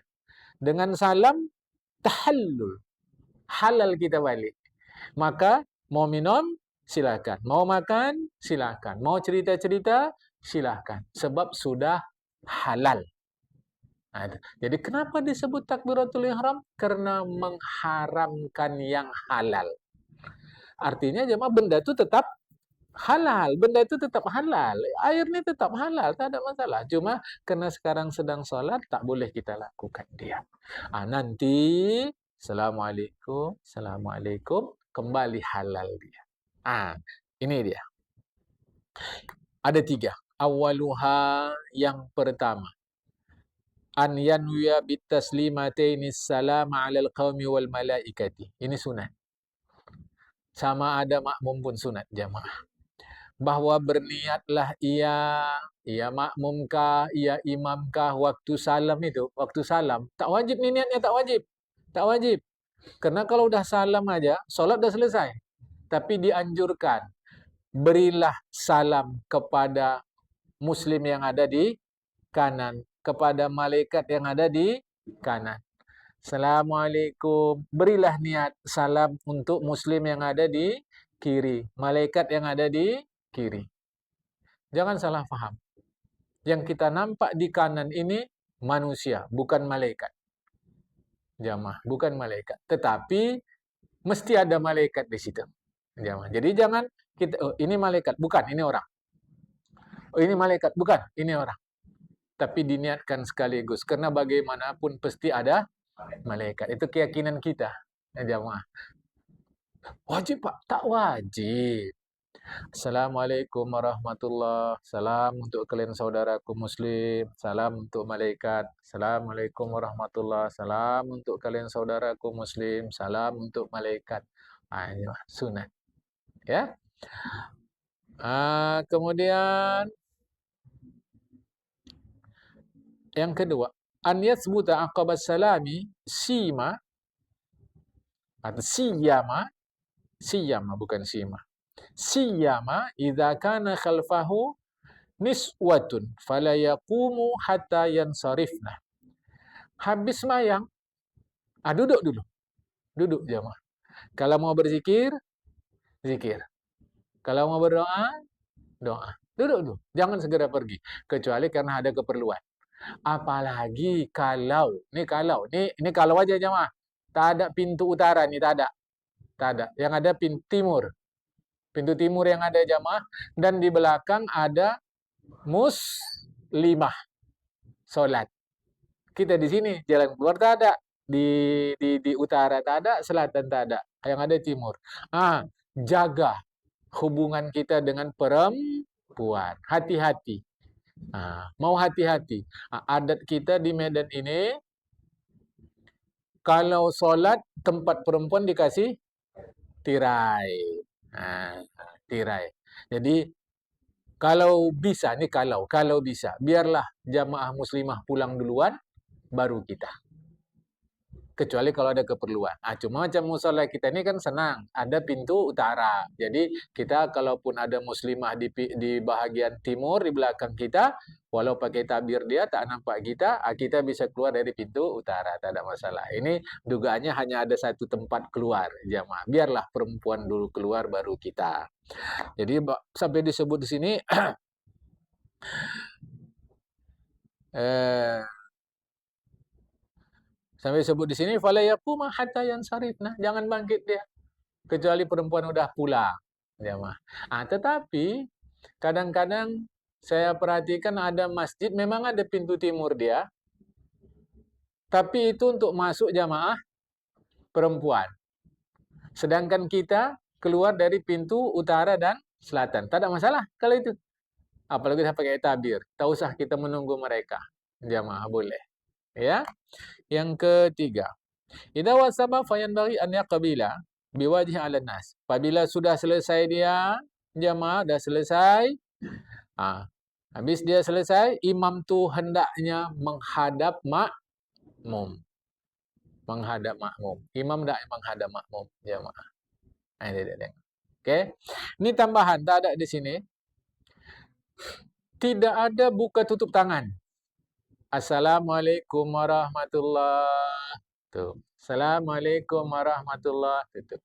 Dengan salam, tahallul. Halal kita balik. Maka, mau minum, silakan. Mau makan, silakan. Mau cerita-cerita, silakan. Sebab sudah halal. Jadi kenapa disebut takbiratul ihram? Karena mengharamkan yang halal. Artinya jemaah benda itu tetap halal. Benda itu tetap halal. Air ini tetap halal, tak ada masalah. Cuma karena sekarang sedang sholat, tak boleh kita lakukan dia. Nanti, Assalamualaikum, Assalamualaikum, kembali halal dia. Ini dia. Ada 3. Awaluha yang pertama. An yanwiya bitaslimataini salama 'alal qaumi wal malaikati. Ini sunat. Sama ada makmum pun sunat jamaah. Bahwa berniatlah ia makmumkah, ia imamkah waktu salam itu, waktu salam. Tak wajib ni niatnya, tak wajib. Tak wajib. Karena kalau dah salam aja, solat dah selesai. Tapi dianjurkan, berilah salam kepada muslim yang ada di kanan, kepada malaikat yang ada di kanan. Assalamualaikum. Berilah niat salam untuk muslim yang ada di kiri, malaikat yang ada di kiri. Jangan salah faham. Yang kita nampak di kanan ini manusia, bukan malaikat. Jamaah, bukan malaikat. Tetapi mesti ada malaikat di situ. Jamaah. Jadi jangan kita, ini malaikat, bukan, ini orang. Ini malaikat, bukan, ini orang. Tapi diniatkan sekaligus. Karena bagaimanapun pasti ada malaikat. Itu keyakinan kita. Jamaah. Wajib Pak? Tak wajib. Assalamualaikum warahmatullahi wabarakatuh. Salam untuk kalian saudaraku muslim. Salam untuk malaikat. Assalamualaikum warahmatullahi wabarakatuh. Salam untuk kalian saudaraku muslim. Salam untuk malaikat. Ini sunat. Ya. Kemudian yang kedua, an yathbuta aqabas salami sima atau siyama bukan sima. Siyama idza kana khalfahu niswatun fala yaqumu hatta yansarifna. Habis sembahyang, duduk dulu. Duduk jemaah. Kalau mau berzikir, zikir. Kalau mau berdoa, doa. Duduk dulu. Jangan segera pergi kecuali karena ada keperluan. Apalagi kalau, ini kalau aja jemaah. Tak ada pintu utara nih, tak ada. Tak ada. Yang ada pintu timur. Pintu timur yang ada jamaah. Dan di belakang ada muslimah. Solat. Kita di sini, jalan keluar tak ada. Di utara tak ada, selatan tak ada. Yang ada timur. Jaga hubungan kita dengan perempuan. Hati-hati. Mau hati-hati. Adat kita di Medan ini, kalau solat, tempat perempuan dikasih tirai. Tirai. Jadi, kalau bisa, kalau bisa, biarlah jamaah muslimah pulang duluan, baru kita. Kecuali kalau ada keperluan. Cuma macam musola kita ini kan senang, ada pintu utara. Jadi kita kalaupun ada muslimah di bahagian timur di belakang kita, walau pakai tabir dia tak nampak kita, kita bisa keluar dari pintu utara, tak ada masalah. Ini dugaannya hanya ada satu tempat keluar jamaah. Biarlah perempuan dulu keluar baru kita. Jadi sampai disebut di sini sampai disebut di sini fala yaquma hatta yansarifna, jangan bangkit dia kecuali perempuan udah pulang jamaah. Tetapi kadang-kadang saya perhatikan ada masjid memang ada pintu timur dia, tapi itu untuk masuk jamaah perempuan. Sedangkan kita keluar dari pintu utara dan selatan. Tak ada masalah kalau itu. Apalagi kita pakai tabir. Tak usah kita menunggu mereka. Jamaah boleh. Ya. Yang ketiga. Idza wasaba fayanbaghi an yaqbila biwajhi 'ala nas. Apabila sudah selesai dia, jamaah dah selesai. Habis dia selesai, imam tu hendaknya menghadap makmum. Menghadap makmum. Imam dah menghadap makmum jamaah. Okey. Ini tambahan, tak ada di sini. Tidak ada buka tutup tangan. Assalamualaikum warahmatullahi. Tuh. Assalamualaikum warahmatullahi. Tutup.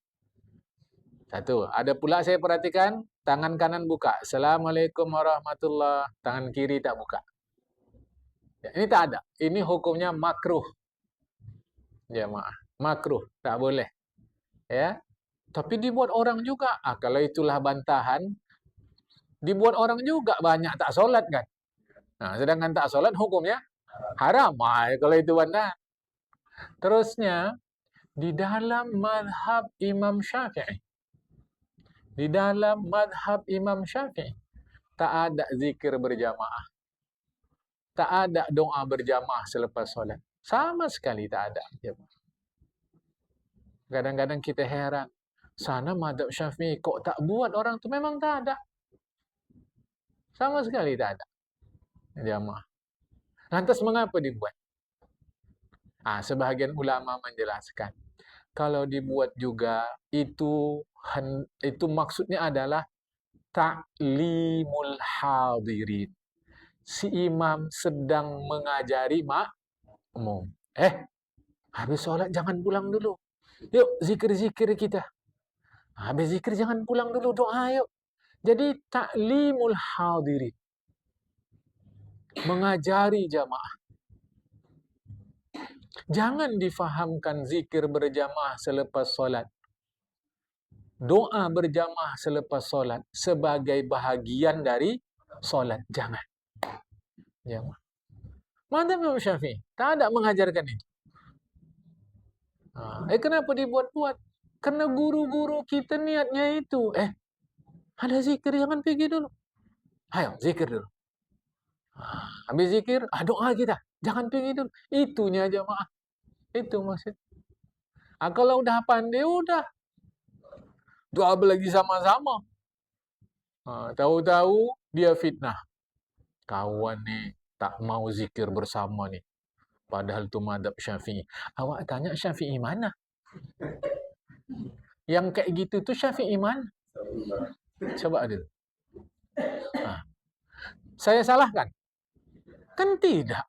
Satu. Ada pula saya perhatikan tangan kanan buka. Assalamualaikum warahmatullahi. Tangan kiri tak buka. Ini tak ada. Ini hukumnya makruh. Jamaah. Makruh. Tak boleh. Ya. Tapi dibuat orang juga. Kalau itulah bantahan, dibuat orang juga banyak tak solat kan. Sedangkan tak solat hukumnya haram. Kalau itu bantahan. Terusnya, di dalam madhab Imam Syafi'i. Di dalam madhab Imam Syafi'i. Tak ada zikir berjamaah. Tak ada doa berjamaah selepas solat. Sama sekali tak ada. Kadang-kadang kita heran. Sana madhab Syafi'i kok tak buat orang tu? Memang tak ada. Sama sekali tak ada. Jamaah. Lantas mengapa dibuat? Sebahagian ulama menjelaskan. Kalau dibuat juga, itu maksudnya adalah ta'limul hadirin. Si imam sedang mengajari makmum. Habis solat jangan pulang dulu. Yuk, zikir-zikir kita. Habis zikir jangan pulang dulu, doa yuk. Jadi ta'limul hadirin. Mengajari jamaah. Jangan difahamkan zikir berjamaah selepas solat, doa berjamaah selepas solat sebagai bahagian dari solat. Jangan. Mazhab Imam Syafi'i tak ada mengajarkan itu. Kenapa dibuat-buat? Karena guru-guru kita niatnya itu. Ada zikir, jangan pergi dulu. Ayo, zikir dulu. Habis zikir, doa kita. Jangan pergi dulu. Itunya jamaah. Itu maksud. Kalau udah pandai, udah. Doa lagi sama-sama. Tahu-tahu dia fitnah. Kawan ni tak mau zikir bersama ni. Padahal tu madhab Syafi'i. Awak tanya Syafi'i mana? Yang kayak gitu tu Syafi'i mana? Coba Adil. Saya salahkan? Kan tidak.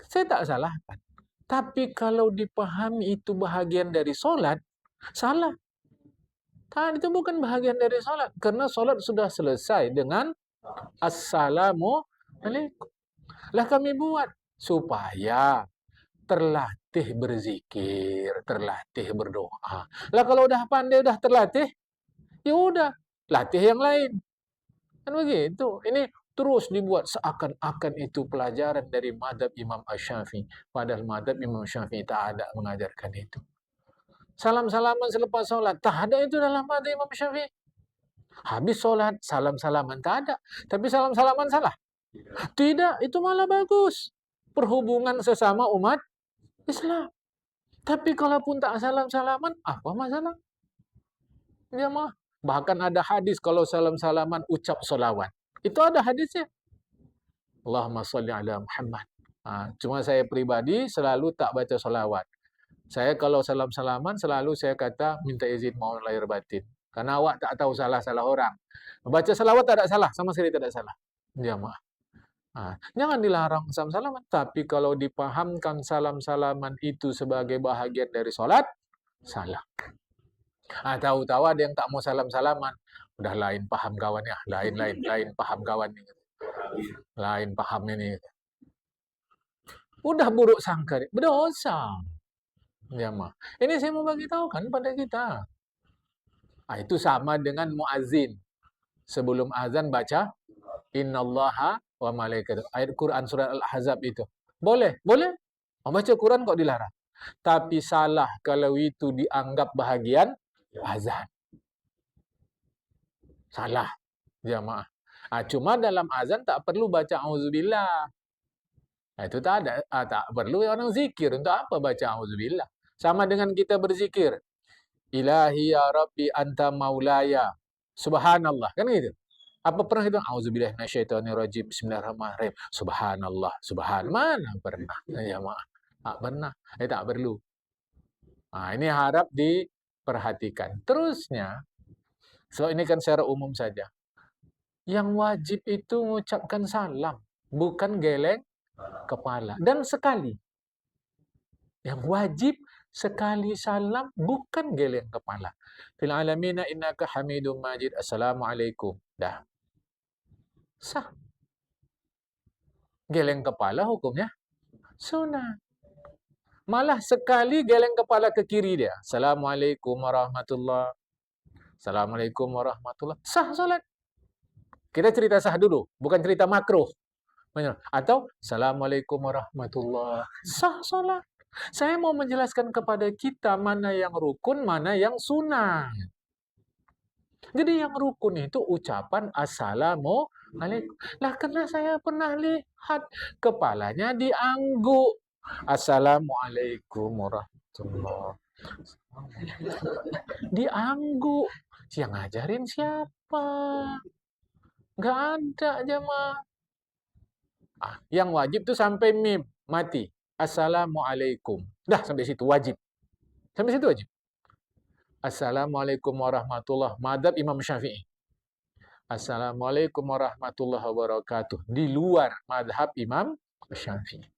Saya tak salahkan. Tapi kalau dipahami itu bahagian dari solat, salah. Itu bukan bahagian dari solat. Karena solat sudah selesai dengan Assalamualaikum. Lah kami buat supaya terlatih berzikir, terlatih berdoa. Lah kalau udah pandai, udah terlatih, Ya udah, latih yang lain. Kan begitu. Ini terus dibuat seakan-akan itu pelajaran dari mazhab Imam Asy-Syafi'i. Padahal mazhab Imam Syafi'i tak ada mengajarkan itu. Salam-salaman selepas sholat, tak ada itu dalam mazhab Imam Syafi'i. Habis sholat, salam-salaman tak ada. Tapi salam-salaman salah. Tidak, itu malah bagus. Perhubungan sesama umat Islam. Tapi kalaupun tak salam-salaman, apa masalah? Ya mah. Bahkan ada hadis kalau salam-salaman ucap solawat. Itu ada hadisnya. Allahumma salli ala Muhammad. Cuma saya pribadi selalu tak baca solawat. Saya kalau salam-salaman selalu saya kata minta izin mohon lahir batin. Karena awak tak tahu salah-salah orang. Baca salawat tak ada salah, sama sekali tak ada salah. Jamaah. Jangan dilarang salam-salaman. Tapi kalau dipahamkan salam-salaman itu sebagai bahagian dari sholat, salah. Tahu-tahu ada yang tak mau salam-salaman. Udah lain paham kawannya. Lain paham kawannya. Lain paham ini. Udah buruk sangka. Berdosa. Jamaah. Ini saya mau bagi tahu kan pada kita. Itu sama dengan muazzin. Sebelum azan baca innallaha wa malaikatuh. Ayat Quran surat Al-Ahzab itu. Boleh, boleh. Baca Quran kok dilarang. Tapi salah kalau itu dianggap bahagian azan. Salah, jamaah. Cuma dalam azan tak perlu baca auzubillah. Itu tak ada, tak perlu orang zikir. Untuk apa baca auzubillah? Sama dengan kita berzikir. Ilahi ya Rabbi anta maulaya. Subhanallah. Kan gitu? Apa pernah kita auzubillahi minasyaitonirrajim bismillahirrahmanirrahim. Subhanallah, mana pernah? Ya maaf. Tak pernah. Tak perlu. Ini harap diperhatikan. Terusnya, so ini kan secara umum saja. Yang wajib itu mengucapkan salam, bukan geleng kepala. Dan sekali. Yang wajib sekali salam, bukan geleng kepala. Fil alamina innaka hamidum majid. Assalamualaikum. Dah. Sah. Geleng kepala hukumnya sunnah. Malah sekali geleng kepala ke kiri dia. Assalamualaikum warahmatullahi. Assalamualaikum warahmatullahi. Sah salat. Kita cerita sah dulu, bukan cerita makruh. Atau Assalamualaikum warahmatullahi. Sah salat. Saya mau menjelaskan kepada kita mana yang rukun, mana yang sunnah. Jadi yang rukun itu ucapan Assalamualaikum. Lah karena saya pernah lihat kepalanya diangguk. Assalamualaikum warahmatullahi wabarakatuh. Diangguk. Yang ngajarin siapa? Nggak ada jemaah. Yang wajib tuh sampai mim mati. Assalamualaikum. Dah sampai situ wajib. Sampai situ wajib. Assalamualaikum warahmatullahi wabarakatuh. Madzhab Imam Syafi'i. Assalamualaikum warahmatullahi wabarakatuh. Di luar madhab Imam Syafi'i.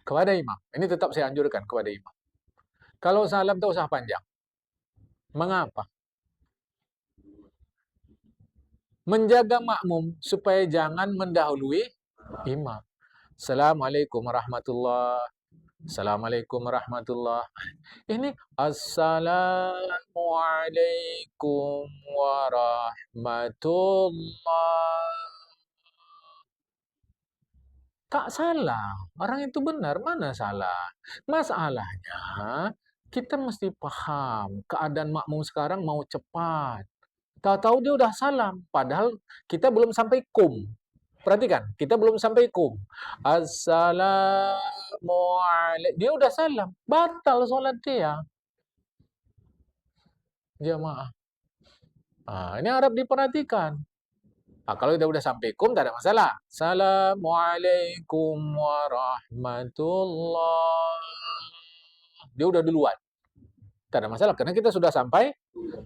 Kepada imam. Ini tetap saya anjurkan kepada imam. Kalau salam tak usah panjang. Mengapa? Menjaga makmum supaya jangan mendahului imam. Assalamualaikum warahmatullahi. Assalamualaikum warahmatullahi. Ini Assalamualaikum warahmatullahi. Tak salah. Orang itu benar. Mana salah? Masalahnya, kita mesti paham keadaan makmum sekarang mau cepat. Tahu-tahu dia udah salam. Padahal kita belum sampai kum. Perhatikan, kita belum sampai kum. Assalamualaikum. Dia udah salam. Batal sholat dia. Jamaah. Ini harap diperhatikan. Kalau kita udah sampai kum, tak ada masalah. Assalamualaikum warahmatullahi. Dia udah duluan. Tak ada masalah, karena kita sudah sampai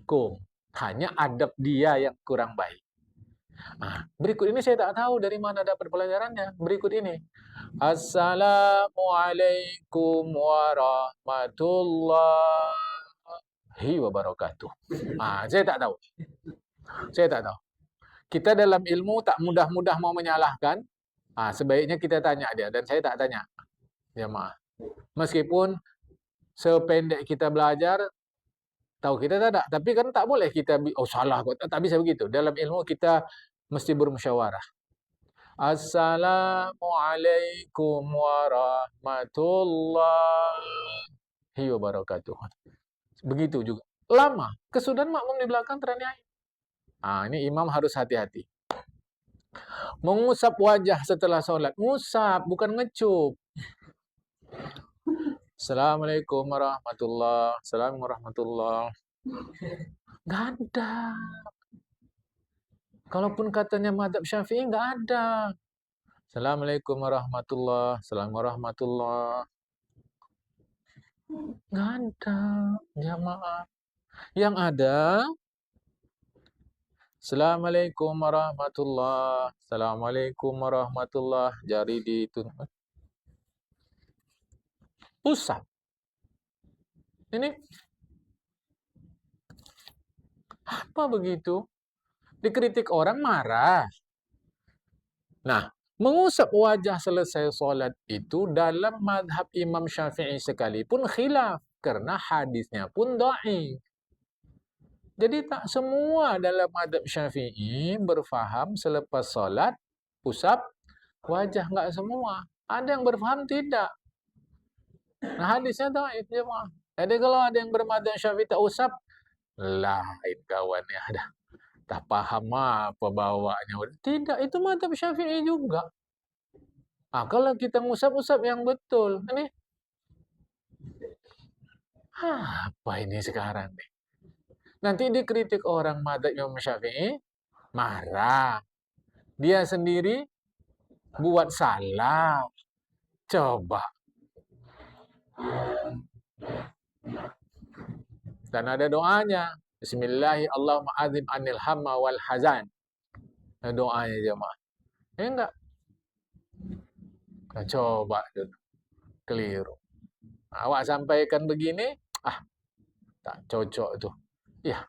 kum. Hanya adab dia yang kurang baik. Berikut ini saya tak tahu dari mana dapat pelajarannya. Berikut ini. Assalamualaikum warahmatullahi wabarakatuh. Saya tak tahu. Saya tak tahu. Kita dalam ilmu tak mudah-mudah mau menyalahkan. Sebaiknya kita tanya dia. Dan saya tak tanya. Ya maaf. Meskipun sependek kita belajar, Tahu kita tak ada, tapi kan tak boleh kita salah kok, tak bisa begitu. Dalam ilmu kita mesti bermusyawarah. Assalamualaikum warahmatullahi wabarakatuh. Begitu juga. Lama, kesudahan makmum di belakang teraniaya. Ini imam harus hati-hati. Mengusap wajah setelah sholat. Ngusap, bukan ngecup. Assalamualaikum warahmatullahi wabarakatuh. Assalamualaikum warahmatullahi wabarakatuh. Nggak ada. Kalaupun katanya mazhab Syafi'i, nggak ada. Assalamualaikum warahmatullahi wabarakatuh. Assalamualaikum warahmatullahi wabarakatuh. Nggak ada, jamaah. Yang ada, Assalamualaikum warahmatullahi wabarakatuh. Assalamualaikum warahmatullahi wabarakatuh. Jari ditunjuk. Usap. Ini apa begitu? Dikritik orang marah. Nah, mengusap wajah selesai solat itu dalam madhab Imam Syafi'i sekalipun khilaf. Karena hadisnya pun dhaif. Jadi tak semua dalam madhab Syafi'i berfaham selepas solat, usap wajah. Nggak semua. Ada yang berfaham tidak. Nah, hadisnya dhaif jemaah. Jadi kalau ada yang bermadhab Syafi'i tak usap, lain kawan ya. Tak paham apa bawanya. Tidak, itu madhab Syafi'i juga. Kalau kita ngusap-usap yang betul. Ini apa ini sekarang nih? Nanti dikritik orang madhab Imam Syafi'i, marah. Dia sendiri buat salah. Coba. Dan ada doanya. Bismillahirrahmanirrahim. Allahumma adzim anil hamma wal hazan. Doanya jemaah. Enggak. Coba dulu. Keliru. Awak sampaikan begini, tak cocok tuh. Ya,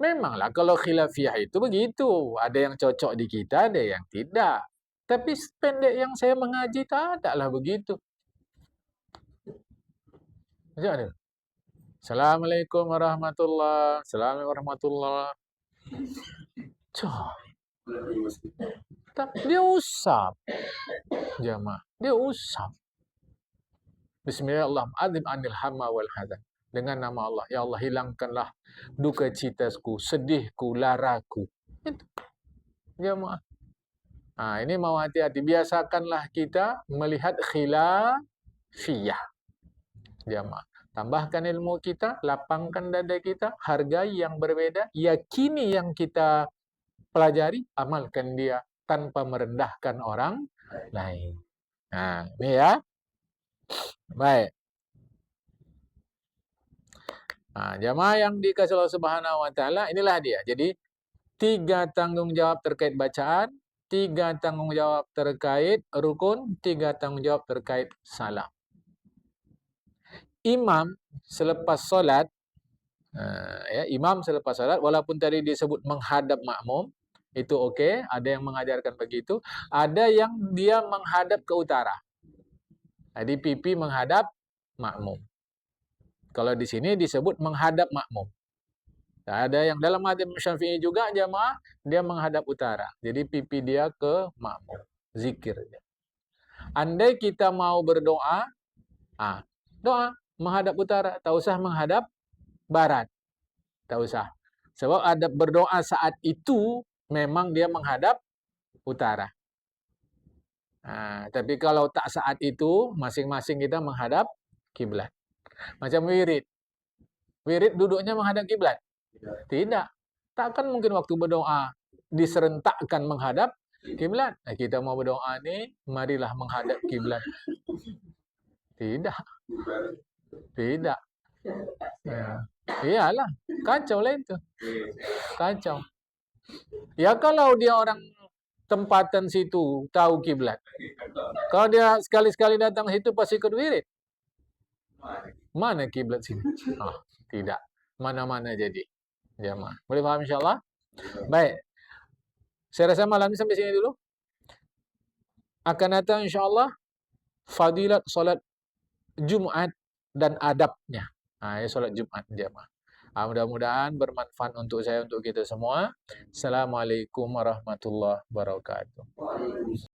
memanglah kalau khilafiyah itu begitu. Ada yang cocok di kita, ada yang tidak. Tapi pendek yang saya mengaji tak ada lah begitu. Jangan. Assalamualaikum warahmatullahi wabarakatuh. Assalamualaikum warahmatullahi wabarakatuh. Dia usap. Jamaah. Dia usap. Bismillahirrahmanirrahim. Anil hamma wal hazan. Dengan nama Allah. Ya Allah, hilangkanlah duka citasku, sedihku, laraku. Itu. Jamaah. Ini mau hati-hati. Biasakanlah kita melihat khilafiyah. Jamaah. Tambahkan ilmu kita, lapangkan dada kita, hargai yang berbeda, yakini yang kita pelajari, amalkan dia tanpa merendahkan orang lain. Ini ya. Baik. Jamaah yang dikasih Allah Subhanahu wa taala, inilah dia. Jadi 3 tanggung jawab terkait bacaan, 3 tanggung jawab terkait rukun, 3 tanggung jawab terkait salam. Imam selepas solat, imam selepas solat, walaupun tadi disebut menghadap makmum, itu okey, ada yang mengajarkan begitu, ada yang dia menghadap ke utara. Jadi pipi menghadap makmum. Kalau di sini disebut menghadap makmum. Ada yang dalam mazhab Syafi'i juga jamaah, dia menghadap utara. Jadi pipi dia ke makmum. Zikir. Andai kita mau berdoa, doa menghadap utara, tak usah menghadap barat. Tak usah. Sebab ada berdoa saat itu memang dia menghadap utara. Tapi kalau tak saat itu, masing-masing kita menghadap kiblat. Macam wirid. Wirid duduknya menghadap kiblat? Tidak. Takkan mungkin waktu berdoa diserentakkan menghadap kiblat. Kita mau berdoa ni, marilah menghadap kiblat. Tidak. Tidak. Iyalah, kacau lah itu. Kacau. Ya kalau dia orang tempatan situ tahu kiblat. Kalau dia sekali-sekali datang situ pasti ikut wirid. Mana kiblat sini? Tidak. Mana-mana jadi. Jamaah. Boleh paham insyaAllah? Baik. Saya rasa malam ini sampai sini dulu. Akan datang insyaAllah fadilat solat Jumat dan adabnya. Solat Jumat jamaah. Mudah-mudahan bermanfaat untuk saya, untuk kita semua. Assalamualaikum warahmatullahi wabarakatuh.